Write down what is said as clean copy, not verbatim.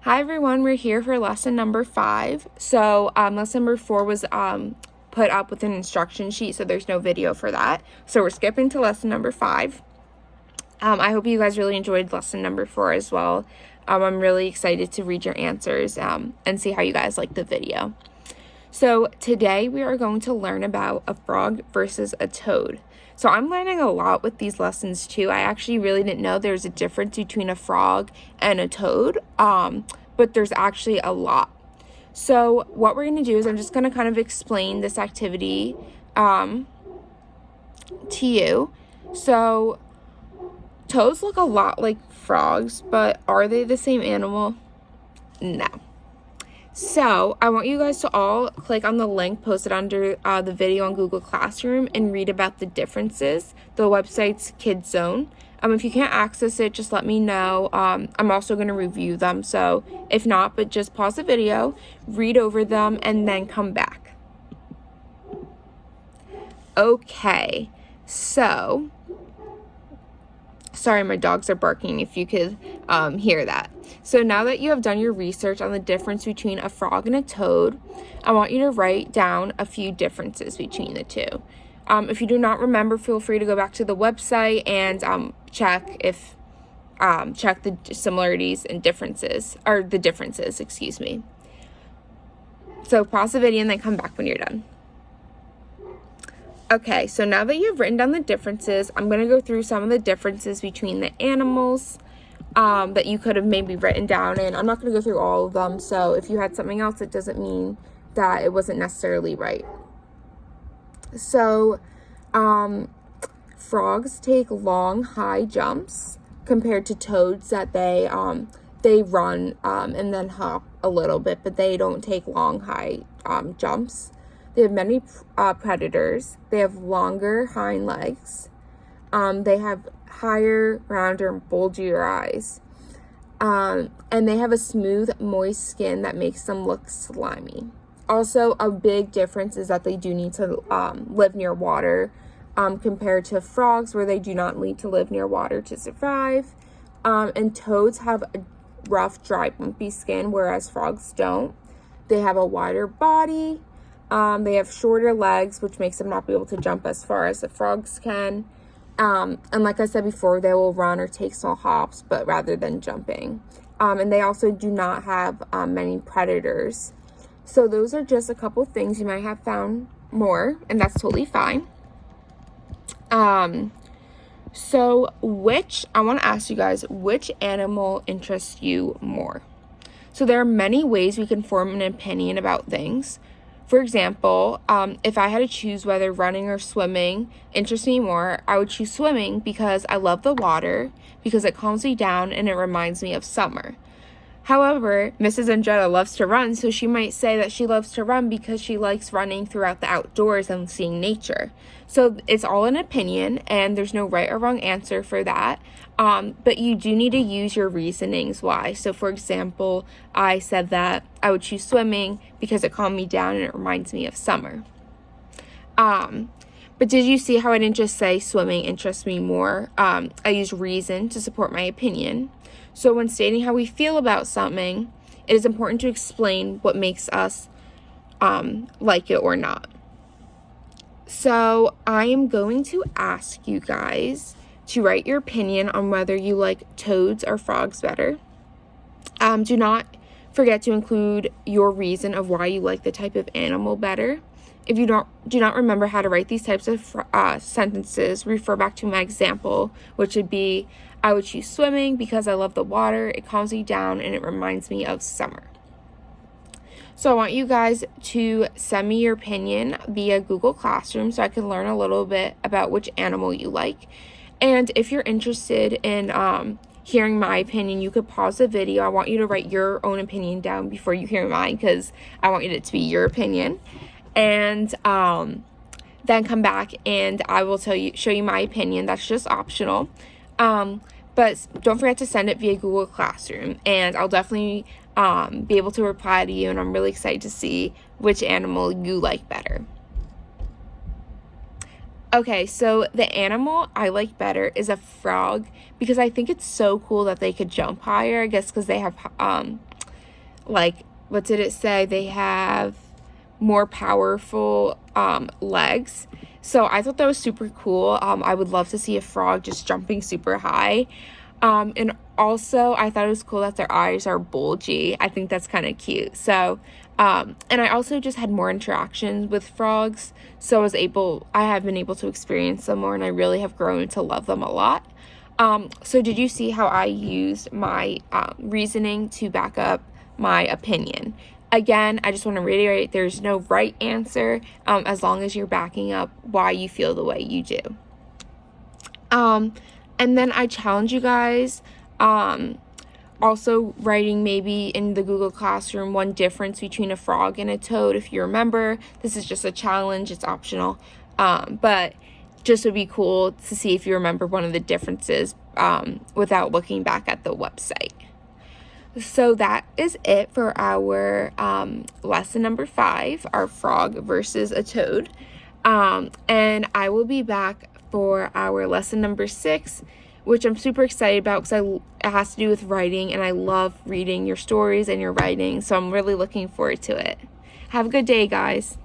Hi everyone, we're here for lesson number 5. So lesson number 4 was put up with an instruction sheet, so there's no video for that. So we're skipping to lesson number 5. I hope you guys really enjoyed lesson number 4 as well. I'm really excited to read your answers and see how you guys like the video. So today we are going to learn about a frog versus a toad. So I'm learning a lot with these lessons too. I actually really didn't know there's a difference between a frog and a toad, but there's actually a lot. So what we're going to do is I'm just going to kind of explain this activity to you. So toads look a lot like frogs, but are they the same animal? No. So I want you guys to all click on the link posted under the video on Google Classroom and read about the differences. The website's Kids Zone. If you can't access it, just let me know. I'm also going to review them. So if not, but just pause the video, read over them, and then come back. Okay, so sorry, my dogs are barking if you could hear that. So now that you have done your research on the difference between a frog and a toad, I want you to write down a few differences between the two. If you do not remember, feel free to go back to the website and check the similarities and differences, or the differences, excuse me. So pause the video and then come back when you're done. Okay, so now that you've written down the differences, I'm going to go through some of the differences between the animals that you could have maybe written down, and I'm not going to go through all of them, so if you had something else, it doesn't mean that it wasn't necessarily right. So, frogs take long, high jumps compared to toads that they run and then hop a little bit, but they don't take long, high jumps. They have many predators. They have longer hind legs. They have higher, rounder, and bulgier eyes. And they have a smooth, moist skin that makes them look slimy. Also, a big difference is that they do need to live near water compared to frogs, where they do not need to live near water to survive. And toads have a rough, dry, bumpy skin, whereas frogs don't. They have a wider body. They have shorter legs, which makes them not be able to jump as far as the frogs can. And like I said before, they will run or take small hops, but rather than jumping. And they also do not have many predators. So those are just a couple things. You might have found more, and that's totally fine. So I want to ask you guys, which animal interests you more? So there are many ways we can form an opinion about things. For example, if I had to choose whether running or swimming interests me more, I would choose swimming because I love the water, because it calms me down and it reminds me of summer. However, Mrs. Andretta loves to run, so she might say that she loves to run because she likes running throughout the outdoors and seeing nature. So it's all an opinion, and there's no right or wrong answer for that. But you do need to use your reasonings why. So for example, I said that I would choose swimming because it calmed me down and it reminds me of summer. But did you see how I didn't just say swimming interests me more? I used reason to support my opinion. So when stating how we feel about something, it is important to explain what makes us like it or not. So I am going to ask you guys to write your opinion on whether you like toads or frogs better. Do not forget to include your reason of why you like the type of animal better. If you do not remember how to write these types of sentences, refer back to my example, which would be, I would choose swimming because I love the water, it calms me down, and it reminds me of summer. So I want you guys to send me your opinion via Google Classroom so I can learn a little bit about which animal you like. And if you're interested in hearing my opinion, you could pause the video. I want you to write your own opinion down before you hear mine, because I want it to be your opinion. And then come back and I will show you my opinion. That's just optional. But don't forget to send it via Google Classroom, and I'll definitely be able to reply to you, and I'm really excited to see which animal you like better. Okay, so the animal I like better is a frog because I think it's so cool that they could jump higher. I guess because they have like, what did it say? They have more powerful legs. So I thought that was super cool. I would love to see a frog just jumping super high. And also I thought it was cool that their eyes are bulgy. I think that's kind of cute. So, and I also just had more interactions with frogs. So I have been able to experience them more, and I really have grown to love them a lot. So did you see how I used my reasoning to back up my opinion? Again, I just want to reiterate, there's no right answer as long as you're backing up why you feel the way you do. And then I challenge you guys also writing maybe in the Google Classroom one difference between a frog and a toad. If you remember, this is just a challenge, it's optional, but just would be cool to see if you remember one of the differences without looking back at the website. So that is it for our lesson number 5, our frog versus a toad. And I will be back for our lesson number 6, which I'm super excited about because it has to do with writing, and I love reading your stories and your writing, so I'm really looking forward to it. Have a good day, guys.